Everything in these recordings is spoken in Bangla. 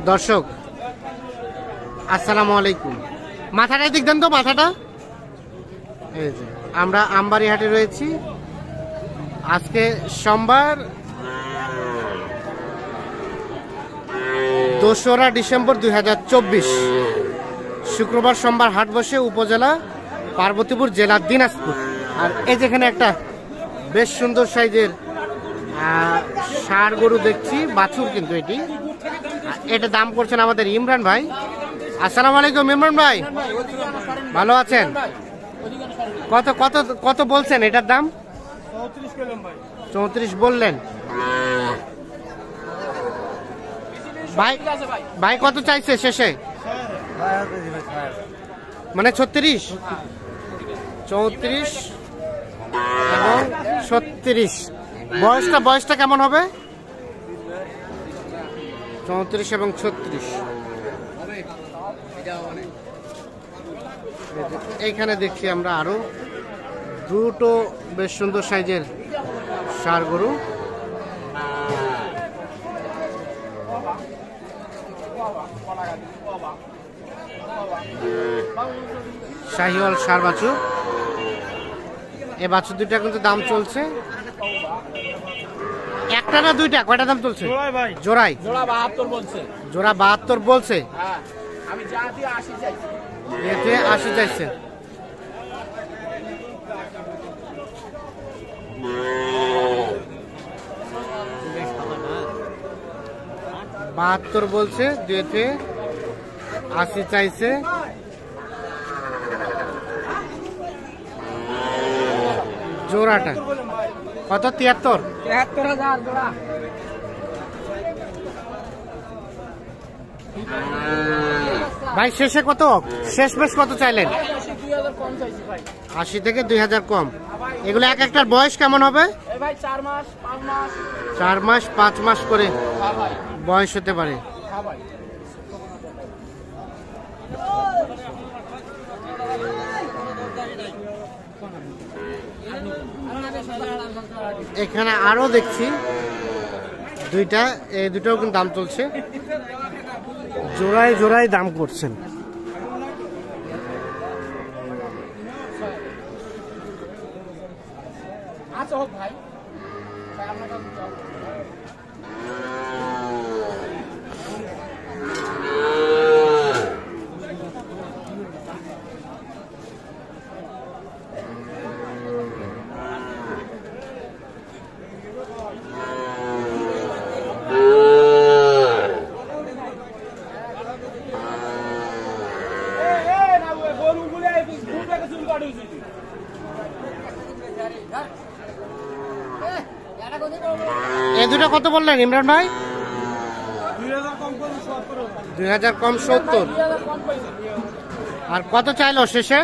দর্শক আসসালামু আলাইকুম। মাথাটা দিক দেন তো, মাথাটা। এই যে আমরা আমবাড়ি হাটে রয়েছি। আজকে সোমবার 2রা ডিসেম্বর 2024, শুক্রবার সোমবার হাট বসে উপজেলা পার্বতীপুর, জেলা দিনাজপুর। আর এই যেখানে একটা বেশ সুন্দর সাইজের ষাঁড় গরু দেখছি, বাছুর কিন্তু এটা দাম করছেন আমাদের ইমরান ভাই। আসসালামু আলাইকুম ইমরান ভাই, ভালো আছেন? কত কত কত বলছেন এটার দাম? 34 বললেন ভাই। ভাই কত চাইছে শেষে? মানে 36, 34 এবং 36। বয়সটা কেমন হবে? 34 এবং 36। এইখানে দেখছি আমরা আরো দুটো বেশ সুন্দর সাইজের ষাঁড় গরু। শাহিওয়াল ষাঁড় বাছুর। এই বাছুর দুইটা কিন্তু দাম চলছে, একটা না দুইটা, কয়টা দাম চলছে? জোড়াই জোড়া 72 বলছে। জোড়া 72 বলছে। আমি জাতি 80 চাইছি। এতে 80 চাইছে। 72 বলছে, দুইতে 80 চাইছে। জোড়াটা কত? 73,000 জোড়া। ভাই শেষে কত? শেষ বেশ কত চাইলেন? 80 থেকে 2000 কম। এগুলো এক একটার বয়স কেমন হবে? 4 মাস 5 মাস করে বয়স হতে পারে। এখানে আরো দেখছি দুইটা, এই দুটোও কিন্তু দাম চলছে, জোড়ায় জোড়ায় দাম করছেন। এই দুটো কত বললেন ইমরান ভাই? 2000 কম 70। আর কত চাইলো শেষে?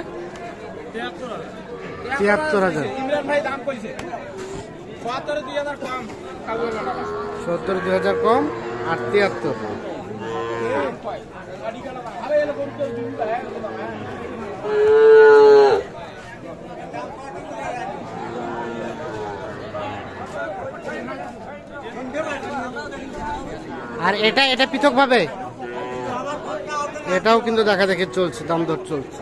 73,000। 70 2000 কম আর 73। আর এটা পৃথক ভাবে, এটাও কিন্তু দেখা দেখে চলছে, দাম দর চলছে।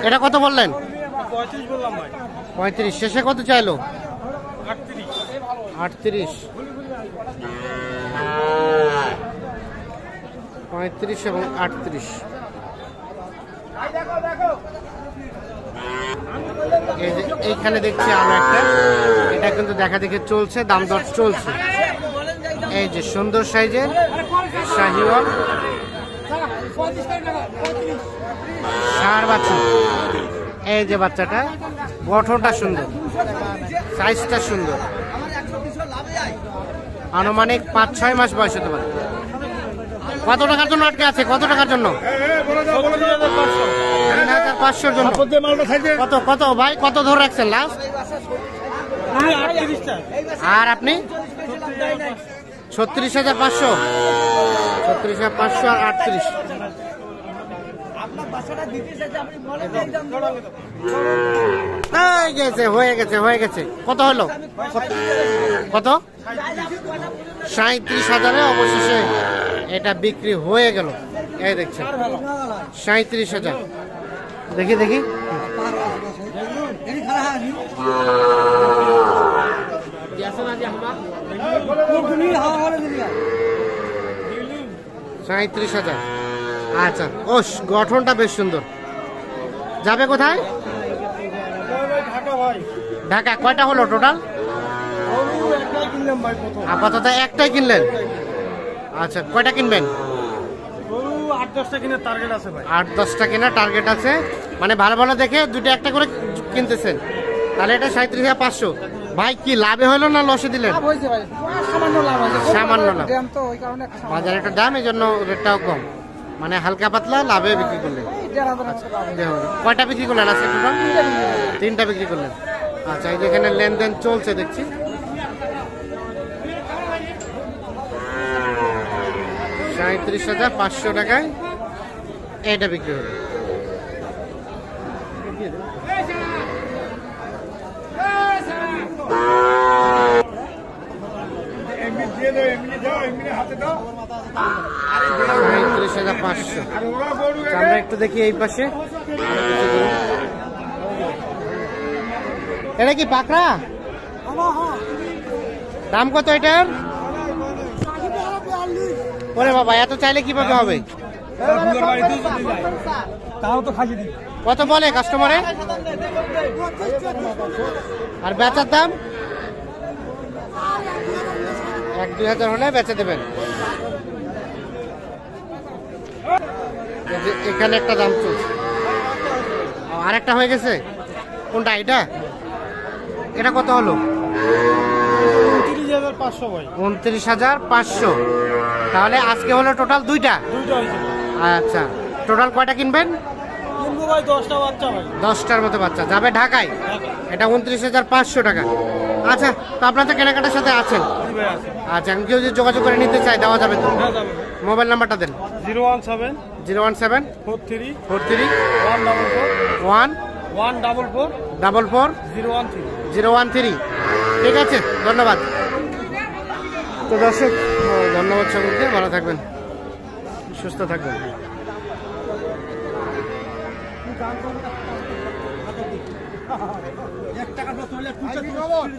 এটা কত বললেন? 35 বললাম ভাই। 35। শেষে কত চাইলো? 38। 35 এবং 38। এইখানে দেখছি আরো একটা, এটা কিন্তু দেখা দেখে চলছে, দাম দর চলছে। এই যে সুন্দর সাইজের শাহিওয়াল ষাঁড় বাছুর। এই যে বাচ্চাটা, গঠনটা সুন্দর, সাইজটা সুন্দর, আনুমানিক 5-6 মাস বয়স হতে পারে। কত টাকার জন্য আটকে আছে? কত টাকার জন্য? 3500 জন্য। কত কত ভাই, কত ধরে রাখছেন লাস্ট? আর আপনি? 36,500। 36,500 আর 38। হয়ে গেছে কত হলো? কত? 37,000 অবশেষে এটা বিক্রি হয়ে গেল। এই দেখছেন 37,000। দেখি 37,000। আচ্ছা, ও গঠনটা বেশ সুন্দর। যাবে কোথায়? ঢাকা। কয়টা হলো টোটাল? আপাতত একটাই কিনলেন। আচ্ছা, কয়টা কিনবেন? 8-10টা কিনে টার্গেট আছে ভাই। 8-10টা কেনা টার্গেট আছে, মানে ভালো ভালো দেখে দুটো একটা করে কিনতেছেন। তাহলে এটা 37,500। ভাই কি লাভে হলো না লসে দিলেন? সামান্য লাভ। বাজারে একটা দাম, এই জন্য রেটটাও কম, মানে হালকা পাতলা লাভে বিক্রি করলেন। কয়টা বিক্রি করলেন আজকে টোটাল? 3টা বিক্রি করলেন। আচ্ছা, এই যেখানে লেনদেন চলছে দেখছি। 37,500 টাকায় এটা বিক্রি হলো। আমরা একটু দেখি এই পাশে। এটা কি পাকড়া? দাম কত এটার? ওরে বাবা, এত চাইলে কিভাবে হবে? কত বলে কাস্টমারে? আর বেচার দাম 1-2 হাজার হলে বেচে দেবেন। এখানে একটা দাম চলছে, আর একটা হয়ে গেছে। কোনটা? এটা কত হলো? 29,500। তাহলে আজকে হলো টোটাল দুইটা। আচ্ছা, টোটাল কয়টা কিনবেন? 10টার মতো বাচ্চা যাবে ঢাকায়। এটা 29,500 টাকা। আচ্ছা, তো আপনার তো কেনাকাটার সাথে আছেন। আচ্ছা, আমি কেউ যদি যোগাযোগ করে নিতে চাই দেওয়া যাবে তো? মোবাইল নাম্বারটা দেন। 017 43 144 013। ঠিক আছে, ধন্যবাদ। তো দর্শক, ধন্যবাদ সকলকে। ভালো থাকবেন, সুস্থ থাকবেন। $1